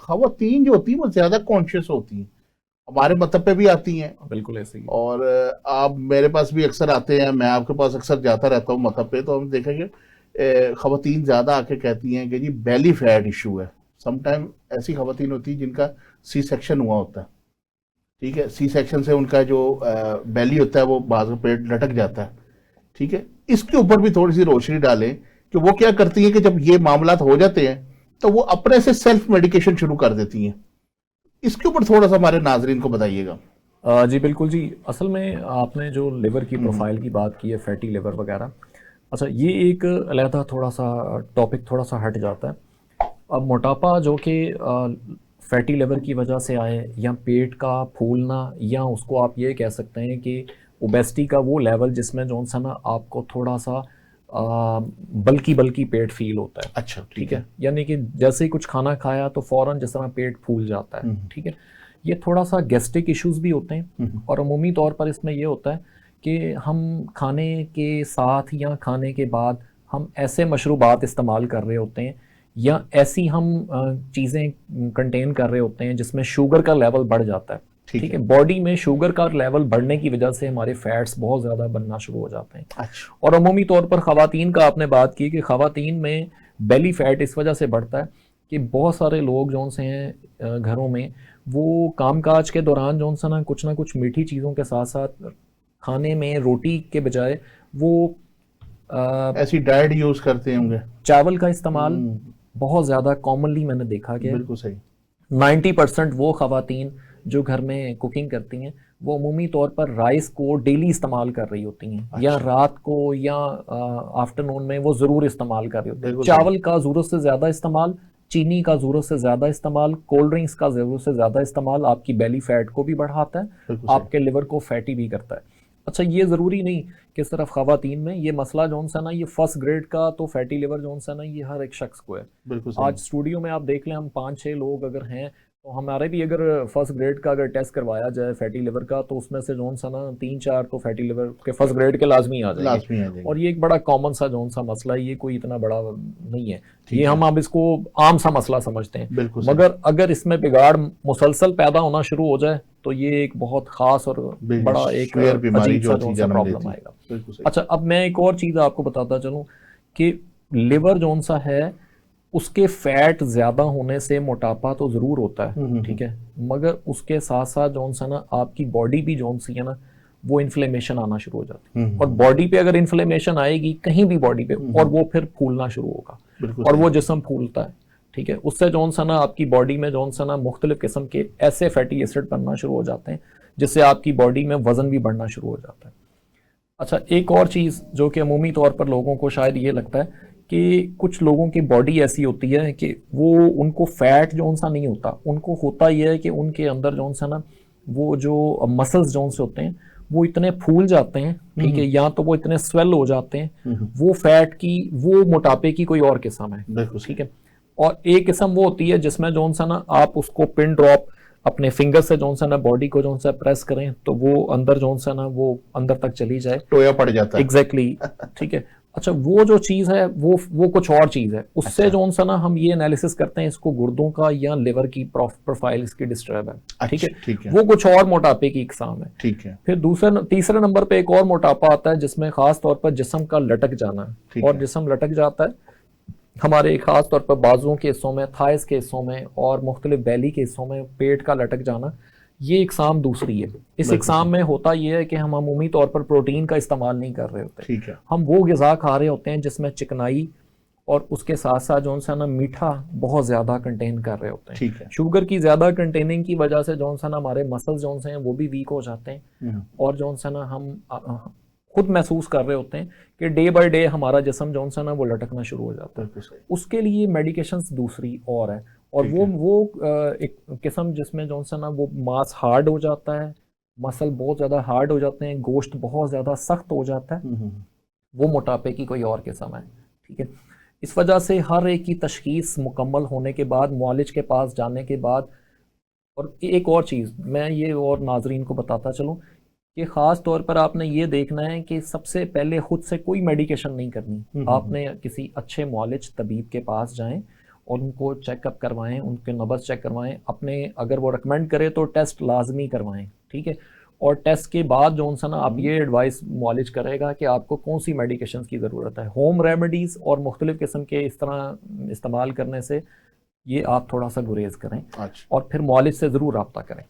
खवातीन जो होती है वो ज्यादा कॉन्शियस होती हैं, हमारे मतलब पे भी आती हैं। बिल्कुल ऐसे ही। और आप मेरे पास भी अक्सर आते हैं, मैं आपके पास अक्सर जाता रहता हूँ मतलब पे, तो हम देखेंगे खवातीन ज्यादा आके कहती हैं कि जी बेली फैट इशू है। समटाइम ऐसी खवातीन होती है जिनका सी सेक्शन हुआ होता है, ठीक है, सी सेक्शन से उनका जो बेली होता है वो बाजू पेट लटक जाता है, ठीक है। इसके ऊपर भी थोड़ी सी रोशनी डालें कि वो क्या करती हैं कि जब ये मामलात हो जाते हैं तो वो अपने से सेल्फ मेडिकेशन शुरू कर देती हैं। इसके ऊपर थोड़ा सा हमारे नाजरीन को बताइएगा। जी बिल्कुल जी। असल में आपने जो लिवर की हम्म। प्रोफाइल की बात की है, फैटी लिवर वगैरह, अच्छा ये एक अलहदा थोड़ा सा टॉपिक थोड़ा सा हट जाता है। अब मोटापा जो कि फैटी लिवर की वजह से आए, या पेट का फूलना, या उसको आप ये कह सकते हैं कि ओबेसिटी का वो लेवल जिसमें जो सा ना आपको थोड़ा सा बल्कि बल्कि पेट फील होता है। अच्छा, ठीक ठीक है। है, यानी कि जैसे ही कुछ खाना खाया तो फ़ौरन जिस तरह पेट फूल जाता है। हम्म। ठीक है, ये थोड़ा सा गैस्ट्रिक इश्यूज भी होते हैं। हम्म। और अमूमी तौर पर इसमें ये होता है कि हम खाने के साथ या खाने के बाद हम ऐसे मशरूबात इस्तेमाल कर रहे होते हैं, या ऐसी हम चीज़ें कंटेन कर रहे होते हैं जिसमें शुगर का लेवल बढ़ जाता है। ठीक ठीक है, है। बॉडी में शुगर का लेवल बढ़ने की वजह से हमारे फैट्स बहुत ज़्यादा बनना शुरू हो जाते हैं। अच्छा। और अमूमी तौर पर ख़वातीन का आपने बात की कि ख़वातीन में बेली फैट इस वजह से बढ़ता है कि बहुत सारे लोग जो से हैं घरों में, वो कामकाज के दौरान जो सा ना कुछ मीठी चीज़ों के साथ साथ खाने में रोटी के बजाय वो अ, ऐसी डाइट यूज करते होंगे। चावल का इस्तेमाल हम्म। बहुत ज़्यादा कॉमनली मैंने देखा कि बिल्कुल सही। 90% वो ख़वातीन जो घर में कुकिंग करती हैं, वो अमूमी तौर पर राइस को डेली इस्तेमाल कर रही होती हैं, या अच्छा। रात को या आफ्टरनून में वो ज़रूर इस्तेमाल कर रही होती हैं। बिल्कुल सही। चावल का ज़रूरत से ज़्यादा इस्तेमाल, चीनी का ज़रूरत से ज़्यादा इस्तेमाल, कोल्ड ड्रिंक्स का ज़रूरत से ज़्यादा इस्तेमाल आपकी बेली फैट को भी बढ़ाता है, बिल्कुल सही। आपके लिवर को फैटी भी करता है। अच्छा, ये ज़रूरी नहीं कि सिर्फ ख़वातीन में ये मसला जो सा ना, ये फर्स्ट ग्रेड का तो फैटी लिवर जो सा ना, ये हर एक शख्स को है। बिल्कुल सही। आज स्टूडियो में आप देख लें, हम 5-6 लोग अगर हैं, तो हमारे भी अगर फर्स्ट ग्रेड का अगर टेस्ट करवाया जाए फैटी लिवर का, तो उसमें से जोन सा ना 3-4 तो फैटी लिवर के फर्स्ट ग्रेड के लाजमी आ जाएंगे। लाजमी आ जाएंगे। और ये एक बड़ा कॉमन सा जोन सा मसला है, ये कोई इतना बड़ा नहीं है। ये ठीक है। हम अब इसको आम सा मसला समझते हैं, बिल्कुल सही। मगर अगर इसमें बिगाड़ मुसलसल पैदा होना शुरू हो जाए तो ये एक बहुत ख़ास और बड़ा एक श्वेर बीमारी अजीब जो सा होती जोन है सा जन्म प्रॉब्लम लेती है। आएगा। बिल्कुल सही। अच्छा, अब मैं एक और चीज़ आपको बताता चलूँ कि लिवर जोन सा है, उसके फैट ज़्यादा होने से मोटापा तो ज़रूर होता है। ठीक है, मगर उसके साथ साथ जौन सा ना आपकी बॉडी भी जौन सी है ना, वो इन्फ्लेमेशन आना शुरू हो जाती है। और बॉडी पे अगर इन्फ्लेमेशन आएगी कहीं भी बॉडी पे, और वो फिर फूलना शुरू होगा, बिल्कुल और सही। वो जिस्म फूलता है। ठीक है, उससे जौन सा ना आपकी बॉडी में जौन सा ना मुख्तलिफ किस्म के ऐसे फैटी एसिड बनना शुरू हो जाते हैं जिससे आपकी बॉडी में वजन भी बढ़ना शुरू हो जाता है। अच्छा, एक और चीज़ जो कि अमूमी तौर पर लोगों को शायद ये लगता है कि कुछ लोगों की बॉडी ऐसी होती है कि वो, उनको फैट जौन सा नहीं होता, उनको होता यह है कि उनके अंदर जौन सा ना वो जो मसल्स जौन से होते हैं वो इतने फूल जाते हैं। ठीक है, या तो वो इतने स्वेल हो जाते हैं, वो फैट की, वो मोटापे की कोई और किस्म है। बिल्कुल ठीक सही। है, और एक किस्म वो होती है जिसमें जौन सा ना आप उसको पिन ड्रॉप अपने फिंगर से जौन सा ना बॉडी को जौन सा प्रेस करें तो वो अंदर जौन सा ना वो अंदर तक चली जाए। टोया पड़ जाता है। एग्जैक्टली exactly, ठीक है। अच्छा, वो जो चीज़ है वो कुछ और चीज़ है, उससे अच्छा। जो सा ना हम ये एनालिसिस करते हैं इसको गुर्दों का या लिवर की प्रोफाइल इसकी डिस्टर्ब है। ठीक है, अच्छा, ठीक है। वो कुछ और मोटापे की इकसाम है। ठीक है। फिर तीसरे नंबर पे एक और मोटापा आता है जिसमें खास तौर पर जिस्म का लटक जाना है। ठीक और है। जिस्म लटक जाता है हमारे खास तौर पर बाजुओं के हिस्सों में, थाइस के हिस्सों में, और मुख्तलिफ बैली के हिस्सों में पेट का लटक जाना, ये इकसाम दूसरी है। इस बिल्कुल इकसाम सही। में होता यह है कि हम अमूमी तौर पर प्रोटीन का इस्तेमाल नहीं कर रहे होते, ठीक है। हम वो ग़िज़ा खा रहे होते हैं जिसमें चिकनाई और उसके साथ साथ जो सा ना मीठा बहुत ज़्यादा कंटेन कर रहे होते हैं। ठीक है। शुगर की ज़्यादा कंटेनिंग की वजह से जो सा ना हमारे मसल्स जो से हैं वो भी वीक हो जाते हैं, और जो सा ना हम खुद महसूस कर रहे होते हैं कि डे बाय डे हमारा जिस्म जो सा ना वो लटकना शुरू हो जाता है। बिल्कुल सही। उसके लिए मेडिकेशंस दूसरी और है, और ठीक वो है। वो एक किस्म जिसमें जो सा ना वो मांस हार्ड हो जाता है, मसल बहुत ज़्यादा हार्ड हो जाते हैं, गोश्त बहुत ज़्यादा सख्त हो जाता है, वो मोटापे की कोई और किस्म है। ठीक है, इस वजह से हर एक की तशखीस मुकम्मल होने के बाद, मुआलिज के पास जाने के बाद, और एक और चीज़ मैं ये और नाजरीन को बताता चलूँ कि ख़ास तौर पर आपने ये देखना है कि सबसे पहले ख़ुद से कोई मेडिकेशन नहीं करनी, आपने किसी अच्छे मुआलिज तबीब के पास जाएं और उनको चेकअप करवाएं, उनके नब्ज़ चेक करवाएं, अपने अगर वो रिकमेंड करे तो टेस्ट लाजमी करवाएं, ठीक है। और टेस्ट के बाद जो सा ना आप ये एडवाइस मुआलिज करेगा कि आपको कौन सी मेडिकेशन की ज़रूरत है। होम रेमेडीज़ और मुख्तलिफ़ किस्म के इस तरह इस्तेमाल करने से ये आप थोड़ा सा गुरेज करें अच्छा। और फिर मुआलिज से ज़रूर रब्ता करें।